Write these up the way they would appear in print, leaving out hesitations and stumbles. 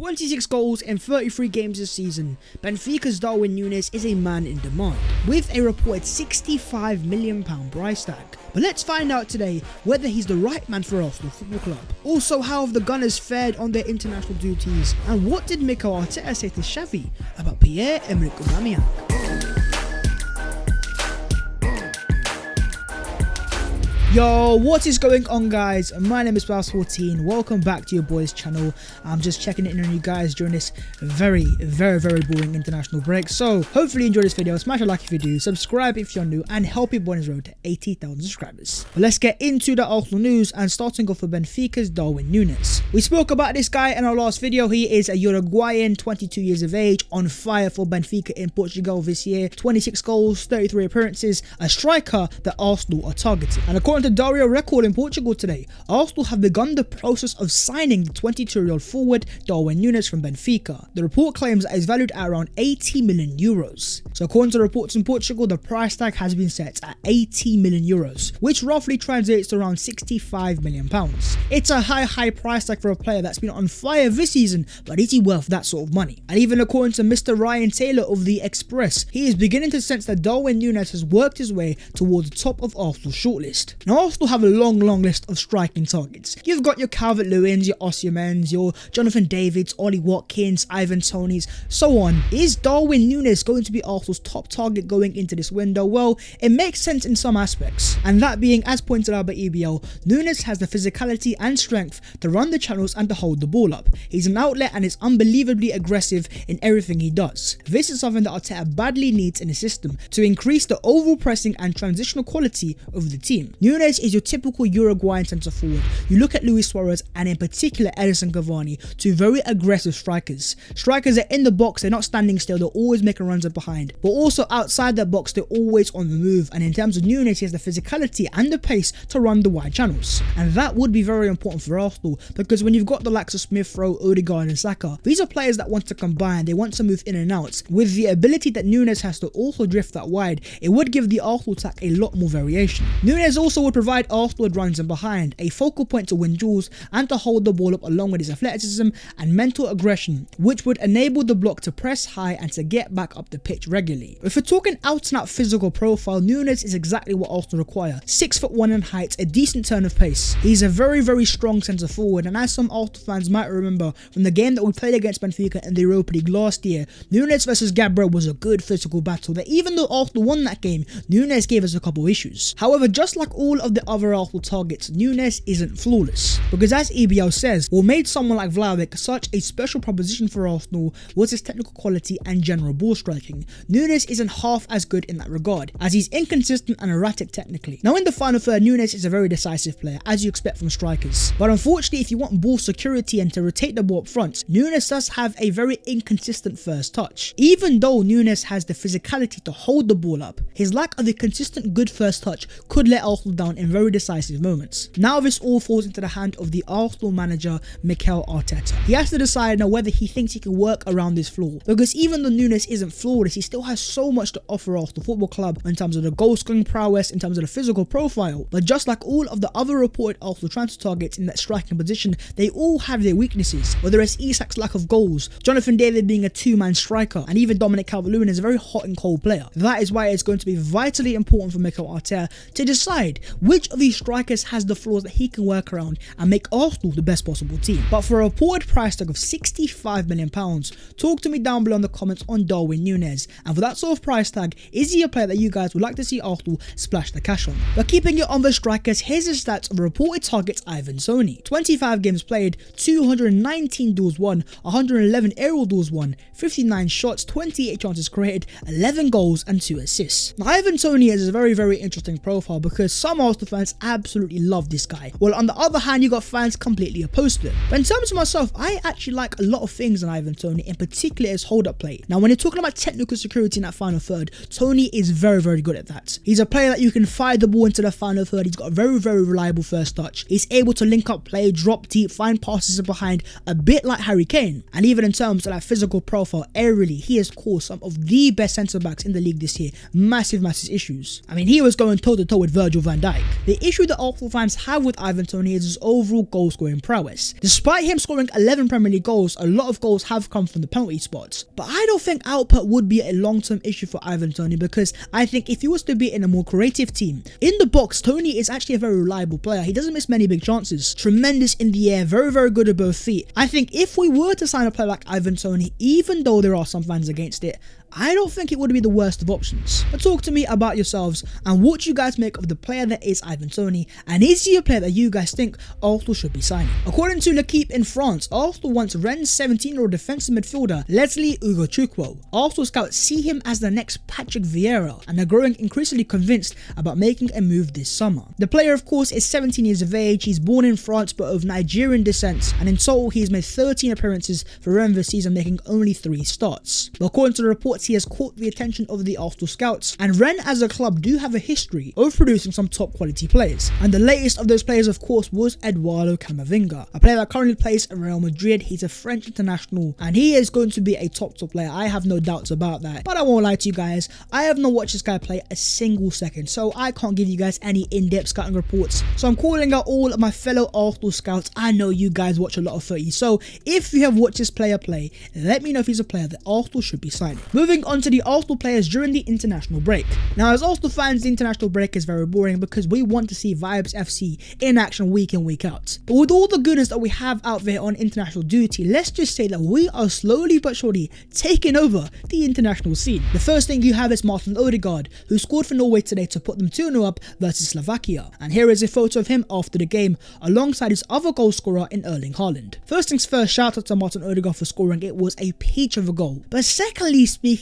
26 goals in 33 games this season, Benfica's Darwin Nunez is a man in demand, with a reported £65 million price tag. But let's find out today whether he's the right man for Arsenal Football Club. Also, how have the Gunners fared on their international duties, and what did Mikel Arteta say to Xavi about Pierre-Emerick Aubameyang? Yo, what is going on, guys? My name is Bass14. Welcome back to your boys channel. I'm just checking in on you guys during this very boring international break. So hopefully you enjoy this video. Smash a like if you do, subscribe if you're new, and help your boy on his road to 80,000 subscribers. But let's get into the Arsenal news, and starting off with Benfica's Darwin Nunez. We spoke about this guy in our last video. He is a Uruguayan, 22 years of age, on fire for Benfica in Portugal this year. 26 goals, 33 appearances, a striker that Arsenal are targeting. And according to Dario Record in Portugal today, Arsenal have begun the process of signing the 22-year-old forward Darwin Nunez from Benfica. The report claims that it's valued at around 80 million euros. So according to reports in Portugal, the price tag has been set at 80 million euros, which roughly translates to around 65 million pounds. It's a high price tag for a player that's been on fire this season, but is he worth that sort of money? And even according to Mr. Ryan Taylor of The Express, he is beginning to sense that Darwin Nunez has worked his way towards the top of Arsenal's shortlist. Now, Arsenal have a long list of striking targets. You've got your Calvert-Lewins, your Osimhens, your Jonathan Davids, Ollie Watkins, Ivan Tonys, so on. Is Darwin Nunez going to be Arsenal's top target going into this window? Well, it makes sense in some aspects. And that being, as pointed out by EBL, Nunez has the physicality and strength to run the channels and to hold the ball up. He's an outlet and is unbelievably aggressive in everything he does. This is something that Arteta badly needs in his system to increase the overall pressing and transitional quality of the team. Nunez is your typical Uruguayan centre forward. You look at Luis Suarez and in particular Edison Cavani, two very aggressive strikers. Strikers are in the box, they're not standing still, they're always making runs up behind. But also outside that box, they're always on the move. And in terms of Nunez, he has the physicality and the pace to run the wide channels. And that would be very important for Arsenal, because when you've got the likes of Smith Rowe, Odegaard and Saka, these are players that want to combine, they want to move in and out. With the ability that Nunez has to also drift that wide, it would give the Arsenal attack a lot more variation. Nunez also would provide Arsenal with runs and behind, a focal point to win duels and to hold the ball up along with his athleticism and mental aggression, which would enable the block to press high and to get back up the pitch regularly. If we're talking out and out physical profile, Nunez is exactly what Arsenal require. 6'1" in height, a decent turn of pace. He's a very strong centre forward, and as some Arsenal fans might remember from the game that we played against Benfica in the Europa League last year, Nunez versus Gabriel was a good physical battle that even though Arsenal won that game, Nunez gave us a couple issues. However, just like all of the other Arsenal targets, Nunez isn't flawless, because as EBL says, what made someone like Vlahovic such a special proposition for Arsenal was his technical quality and general ball striking. Nunez isn't half as good in that regard, as he's inconsistent and erratic technically. Now in the final third, Nunez is a very decisive player, as you expect from strikers, but unfortunately if you want ball security and to rotate the ball up front, Nunez does have a very inconsistent first touch. Even though Nunez has the physicality to hold the ball up, his lack of a consistent good first touch could let Arsenal down in very decisive moments. Now this all falls into the hand of the Arsenal manager Mikel Arteta. He has to decide now whether he thinks he can work around this flaw, because even though Nunez isn't flawless, he still has so much to offer Arsenal Football Club in terms of the goal scoring prowess, in terms of the physical profile. But just like all of the other reported Arsenal transfer targets in that striking position, they all have their weaknesses, whether it's Isak's lack of goals, Jonathan David being a two-man striker, and even Dominic Calvert-Lewin is a very hot and cold player. That is why it's going to be vitally important for Mikel Arteta to decide which of these strikers has the flaws that he can work around and make Arsenal the best possible team. But for a reported price tag of £65 million, talk to me down below in the comments on Darwin Nunez, and for that sort of price tag, is he a player that you guys would like to see Arsenal splash the cash on? But keeping it on the strikers, here's the stats of reported targets Ivan Toney. 25 games played, 219 duels won, 111 aerial duels won, 59 shots, 28 chances created, 11 goals and 2 assists. Now Ivan Toney is a very interesting profile, because some Arsenal fans absolutely love this guy, while on the other hand you got fans completely opposed to it. But in terms of myself, I actually like a lot of things in Ivan Toney, in particular his hold up play. Now when you're talking about technical security in that final third, Toney is very good at that. He's a player that you can fire the ball into the final third. He's got a very reliable first touch. He's able to link up play, drop deep, find passes behind, a bit like Harry Kane. And even in terms of that physical profile, aerially, he has caused some of the best centre backs in the league this year massive issues. I mean, he was going toe to toe with Virgil van Dijk. like. The issue that Arsenal fans have with Ivan Toney is his overall goal scoring prowess. Despite him scoring 11 Premier League goals, a lot of goals have come from the penalty spots. But I don't think output would be a long-term issue for Ivan Toney, because I think if he was to be in a more creative team, in the box, Toney is actually a very reliable player. He doesn't miss many big chances. Tremendous in the air, very, very good at both feet. I think if we were to sign a player like Ivan Toney, even though there are some fans against it, I don't think it would be the worst of options. But talk to me about yourselves and what you guys make of the player that is Ivan Toney, and is he a player that you guys think Arsenal should be signing? According to L'Equipe in France, Arsenal wants Rennes' 17-year-old defensive midfielder Leslie Ugochukwu. Arsenal scouts see him as the next Patrick Vieira and are growing increasingly convinced about making a move this summer. The player, of course, is 17 years of age. He's born in France but of Nigerian descent, and in total he has made 13 appearances for Rennes this season, making only 3 starts. But according to the reports, he has caught the attention of the Arsenal scouts, and Rennes as a club do have a history of producing some top quality players, and the latest of those players, of course, was Eduardo Camavinga, a player that currently plays at Real Madrid. He's a French international and he is going to be a top player. I have no doubts about that, but I won't lie to you guys, I have not watched this guy play a single second, so I can't give you guys any in-depth scouting reports. So I'm calling out all of my fellow Arsenal scouts. I know you guys watch a lot of footy, so if you have watched this player play, let me know if he's a player that Arsenal should be signing. Moving on to the Arsenal players during the international break. Now, as Arsenal fans, the international break is very boring because we want to see Vibes FC in action week in, week out. But with all the goodness that we have out there on international duty, let's just say that we are slowly but surely taking over the international scene. The first thing you have is Martin Odegaard, who scored for Norway today to put them 2-0 up versus Slovakia. And here is a photo of him after the game alongside his other goal scorer in Erling Haaland. First things first, shout out to Martin Odegaard for scoring. It was a peach of a goal. But secondly speaking,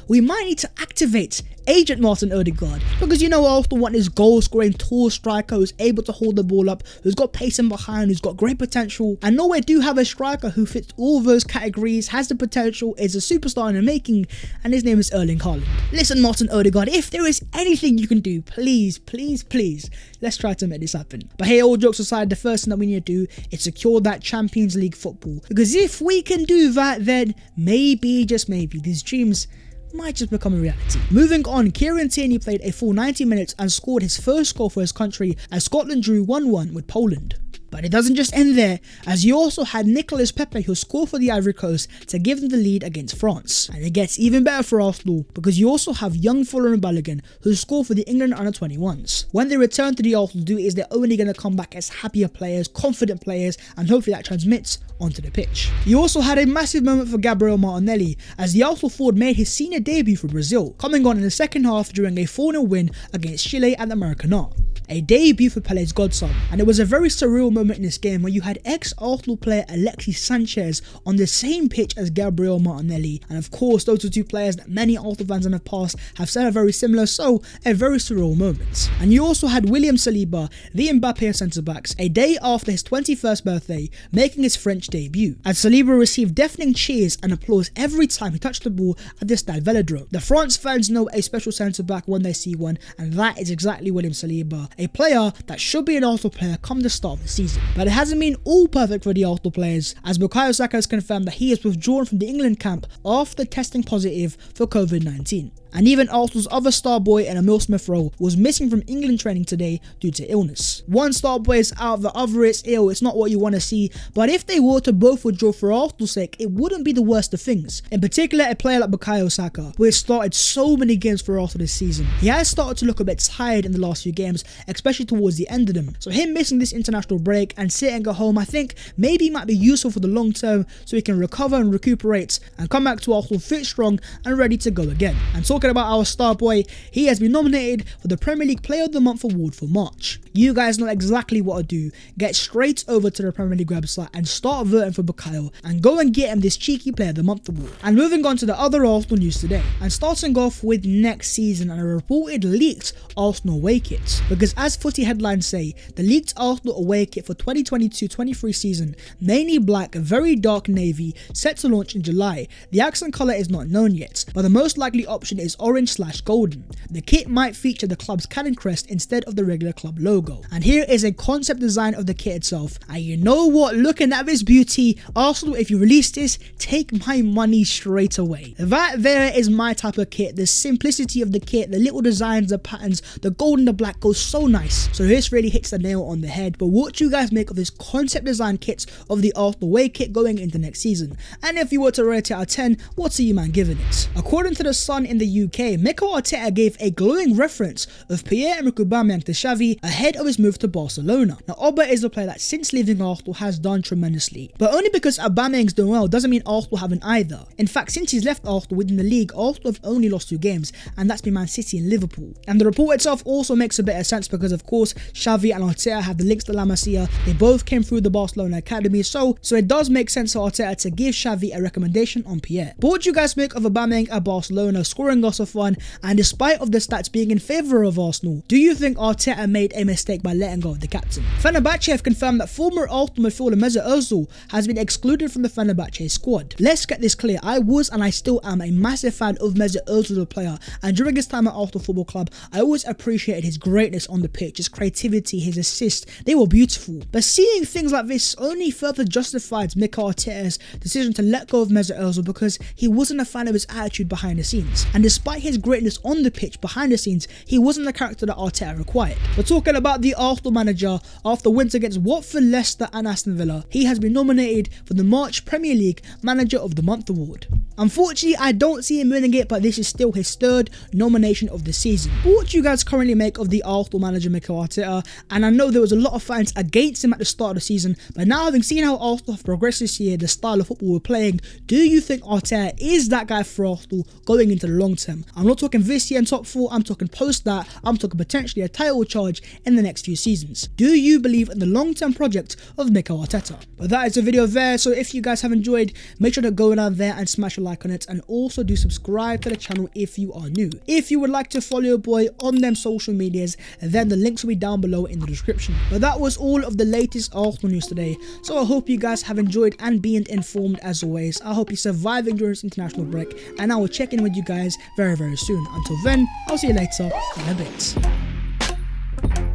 we might need to activate Agent Martin Odegaard, because you know Arsenal want this goal-scoring tall striker who's able to hold the ball up, who's got pace in behind, who's got great potential, and Norway do have a striker who fits all those categories, has the potential, is a superstar in the making, and his name is Erling Haaland. Listen, Martin Odegaard, if there is anything you can do, please, please, please, let's try to make this happen. But hey, all jokes aside, the first thing that we need to do is secure that Champions League football, because if we can do that, then maybe, just maybe, these dreams might just become a reality. Moving on, Kieran Tierney played a full 90 minutes and scored his first goal for his country as Scotland drew 1-1 with Poland. But it doesn't just end there, as you also had Nicolas Pepe, who scored for the Ivory Coast to give them the lead against France. And it gets even better for Arsenal, because you also have young Fuller and Balogun, who scored for the England under-21s. When they return to the Arsenal duty, they're only going to come back as happier players, confident players, and hopefully that transmits onto the pitch. You also had a massive moment for Gabriel Martinelli, as the Arsenal forward made his senior debut for Brazil, coming on in the second half during a 4-0 win against Chile at the Maracanã. A debut for Pele's godson, and it was a very surreal moment in this game where you had ex-Arsenal player Alexis Sanchez on the same pitch as Gabriel Martinelli, and of course those are two players that many Arsenal fans in the past have said are very similar, so a very surreal moment. And you also had William Saliba, the Mbappe of centre-backs, a day after his 21st birthday, making his French debut, as Saliba received deafening cheers and applause every time he touched the ball at the Stade Velodrome. The France fans know a special centre-back when they see one, and that is exactly William Saliba, a player that should be an Arsenal player come the start of the season. But it hasn't been all perfect for the Arsenal players, as Bukayo Saka has confirmed that he has withdrawn from the England camp after testing positive for COVID-19. And even Arsenal's other star boy in Emil Smith Rowe was missing from England training today due to illness. One star boy is out, the other is ill. It's not what you want to see, but if they were to both withdraw for Arsenal's sake, it wouldn't be the worst of things. In particular, a player like Bukayo Saka, who has started so many games for Arsenal this season. He has started to look a bit tired in the last few games, especially towards the end of them. So him missing this international break and sitting at home, I think maybe might be useful for the long term, so he can recover and recuperate and come back to Arsenal fit, strong and ready to go again. And talking about our star boy, he has been nominated for the Premier League Player of the Month award for March. You guys know exactly what to do. Get straight over to the Premier League website and start voting for Bukayo and go and get him this cheeky Player of the Month award. And moving on to the other Arsenal news today, and starting off with next season and a reported leaked Arsenal away kit, because as footy headlines say, the leaked Arsenal away kit for 2022-23 season, mainly black, very dark navy, set to launch in July. The accent colour is not known yet, but the most likely option is is orange/golden. The kit might feature the club's cannon crest instead of the regular club logo. And here is a concept design of the kit itself. And you know what, looking at this beauty, Arsenal, if you release this, take my money straight away. That there is my type of kit. The simplicity of the kit, the little designs, the patterns, the gold and the black goes so nice. So this really hits the nail on the head. But what do you guys make of this concept design kits of the Arsenal away kit going into next season? And if you were to rate it out of 10, what are you man giving it? According to The Sun in the UK, Mikel Arteta gave a glowing reference of Pierre-Emerick Aubameyang to Xavi ahead of his move to Barcelona. Now Oba is a player that since leaving Arsenal has done tremendously, but only because Aubameyang's doing well doesn't mean Arsenal haven't either. In fact, since he's left Arsenal within the league, Arsenal have only lost 2 games, and that's been Man City and Liverpool. And the report itself also makes a bit of sense because of course Xavi and Arteta have the links to La Masia. They both came through the Barcelona academy, so it does make sense for Arteta to give Xavi a recommendation on Pierre. But what do you guys make of Aubameyang at Barcelona scoring lots of fun, and despite of the stats being in favour of Arsenal, do you think Arteta made a mistake by letting go of the captain? Fenerbahce have confirmed that former Arsenal midfielder Mesut Ozil has been excluded from the Fenerbahce squad. Let's get this clear, I was and I still am a massive fan of Mesut Ozil as a player, and during his time at Arsenal Football Club, I always appreciated his greatness on the pitch, his creativity, his assists, they were beautiful. But seeing things like this only further justifies Mikel Arteta's decision to let go of Mesut Ozil because he wasn't a fan of his attitude behind the scenes. And despite his greatness on the pitch behind the scenes, he wasn't the character that Arteta required. But talking about the Arsenal manager, after wins against Watford, Leicester and Aston Villa, he has been nominated for the March Premier League Manager of the Month award. Unfortunately, I don't see him winning it, but this is still his 3rd nomination of the season. But what do you guys currently make of the Arsenal manager Mikel Arteta? And I know there was a lot of fans against him at the start of the season, but now having seen how Arsenal have progressed this year, the style of football we're playing, do you think Arteta is that guy for Arsenal going into the long term? I'm not talking this year in top 4, I'm talking post that, I'm talking potentially a title charge in the next few seasons. Do you believe in the long-term project of Mikel Arteta? But that is the video there, so if you guys have enjoyed, make sure to go down there and smash a like on it, and also do subscribe to the channel if you are new. If you would like to follow your boy on them social medias, then the links will be down below in the description. But that was all of the latest Arsenal news today, so I hope you guys have enjoyed and been informed as always. I hope you survived during this international break, and I will check in with you guys very soon. Until then, I'll see you later in a bit.